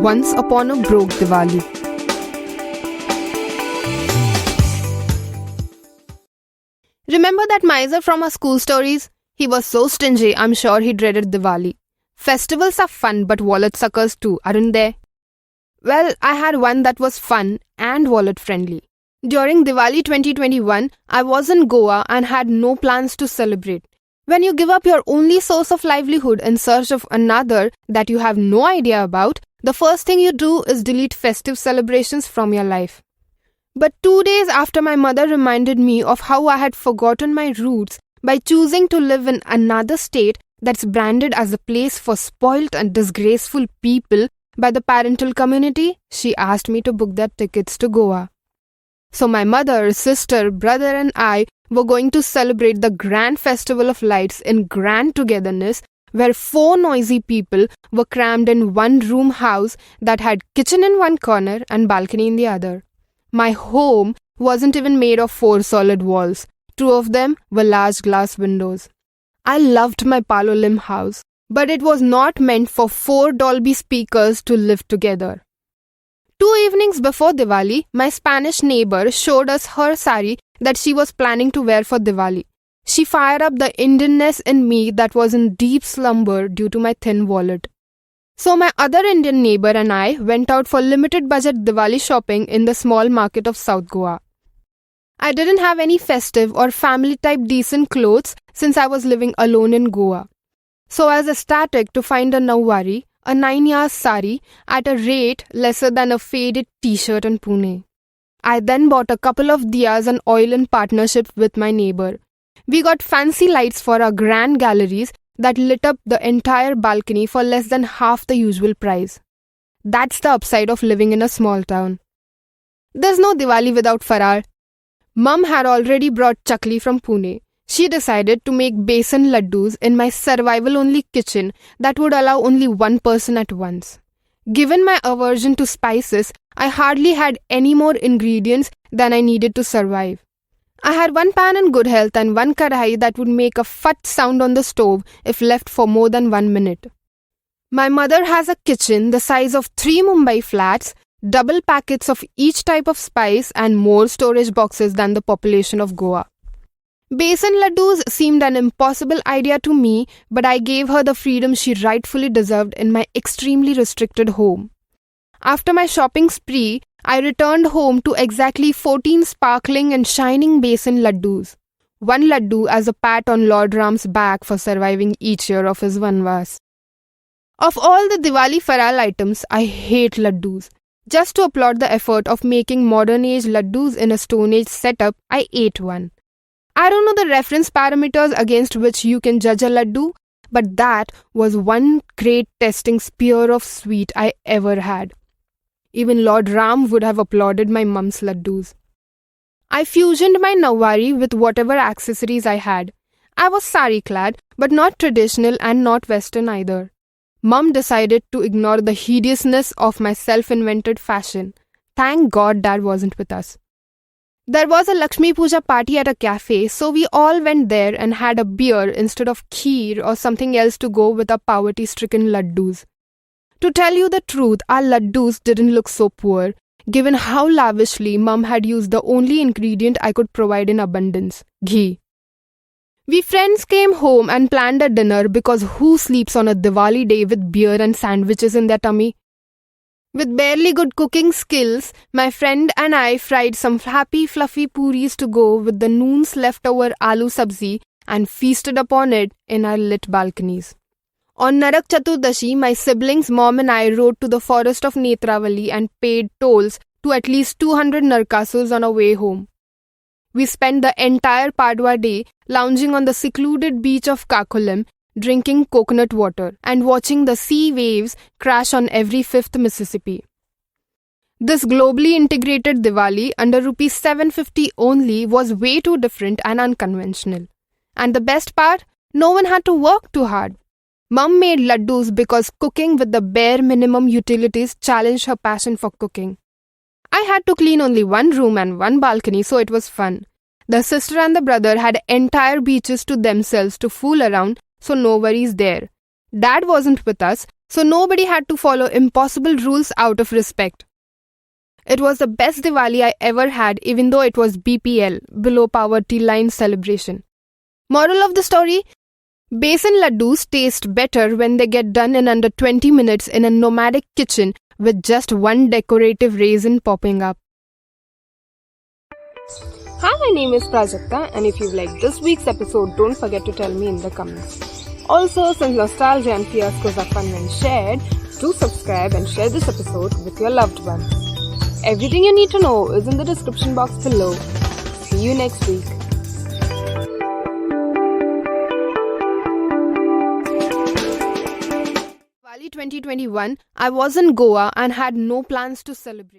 Once Upon a Broke Diwali. Remember that miser from our school stories? He was so stingy, I'm sure he dreaded Diwali. Festivals are fun, but wallet suckers too, aren't they? Well, I had one that was fun and wallet friendly. During Diwali 2021, I was in Goa and had no plans to celebrate. When you give up your only source of livelihood in search of another that you have no idea about, the first thing you do is delete festive celebrations from your life. But 2 days after my mother reminded me of how I had forgotten my roots by choosing to live in another state that's branded as a place for spoilt and disgraceful people by the parental community, she asked me to book their tickets to Goa. So my mother, sister, brother and I were going to celebrate the grand festival of lights in grand togetherness where 4 noisy people were crammed in one room house that had kitchen in one corner and balcony in the other. My home wasn't even made of 4 solid walls. 2 of them were large glass windows. I loved my Palo Lim house, but it was not meant for 4 Dolby speakers to live together. 2 evenings before Diwali, my Spanish neighbor showed us her sari that she was planning to wear for Diwali. She fired up the Indianness in me that was in deep slumber due to my thin wallet. So my other Indian neighbor and I went out for limited budget Diwali shopping in the small market of South Goa. I didn't have any festive or family type decent clothes since I was living alone in Goa. So I was ecstatic to find a nawari, a 9-yard sari, at a rate lesser than a faded t-shirt in Pune. I then bought a couple of diyas and oil in partnership with my neighbor. We got fancy lights for our grand galleries that lit up the entire balcony for less than half the usual price. That's the upside of living in a small town. There's no Diwali without Farar. Mum had already brought chakli from Pune. She decided to make Besan Laddoos in my survival-only kitchen that would allow only one person at once. Given my aversion to spices, I hardly had any more ingredients than I needed to survive. I had 1 pan in good health and 1 kadhai that would make a fut sound on the stove if left for more than 1 minute. My mother has a kitchen the size of 3 Mumbai flats, double packets of each type of spice and more storage boxes than the population of Goa. Besan Laddoos seemed an impossible idea to me, but I gave her the freedom she rightfully deserved in my extremely restricted home. After my shopping spree, I returned home to exactly 14 sparkling and shining Besan Laddoos. 1 laddu as a pat on Lord Ram's back for surviving each year of his vanvas. Of all the Diwali Faral items, I hate laddoos. Just to applaud the effort of making modern age laddoos in a stone age setup, I ate one. I don't know the reference parameters against which you can judge a laddu, but that was one great testing spear of sweet I ever had. Even Lord Ram would have applauded my mum's laddoos. I fusioned my nawari with whatever accessories I had. I was sari clad, but not traditional and not western either. Mum decided to ignore the hideousness of my self-invented fashion. Thank God Dad wasn't with us. There was a Laxmi puja party at a cafe, so we all went there and had a beer instead of kheer or something else to go with our poverty-stricken laddoos. To tell you the truth, our laddoos didn't look so poor, given how lavishly Mum had used the only ingredient I could provide in abundance, ghee. We friends came home and planned a dinner because who sleeps on a Diwali day with beer and sandwiches in their tummy? With barely good cooking skills, my friend and I fried some happy fluffy puris to go with the noon's leftover aloo sabzi and feasted upon it in our lit balconies. On Narak Chaturdashi, my siblings, mom and I rode to the forest of Netravali and paid tolls to at least 200 narkasus on our way home. We spent the entire Padwa day lounging on the secluded beach of Kakolam, drinking coconut water and watching the sea waves crash on every 5th Mississippi. This globally integrated Diwali under Rs 750 only was way too different and unconventional. And the best part, no one had to work too hard. Mum made laddoos because cooking with the bare minimum utilities challenged her passion for cooking. I had to clean only 1 room and 1 balcony, so it was fun. The sister and the brother had entire beaches to themselves to fool around, so no worries there. Dad wasn't with us, so nobody had to follow impossible rules out of respect. It was the best Diwali I ever had, even though it was BPL, below poverty line celebration. Moral of the story? Besan Laddoos taste better when they get done in under 20 minutes in a nomadic kitchen with just one decorative raisin popping up. Hi, my name is Prajakta, and if you liked this week's episode, don't forget to tell me in the comments. Also, since nostalgia and fiascos are fun when shared, do subscribe and share this episode with your loved ones. Everything you need to know is in the description box below. See you next week. Diwali 2021, I was in Goa and had no plans to celebrate.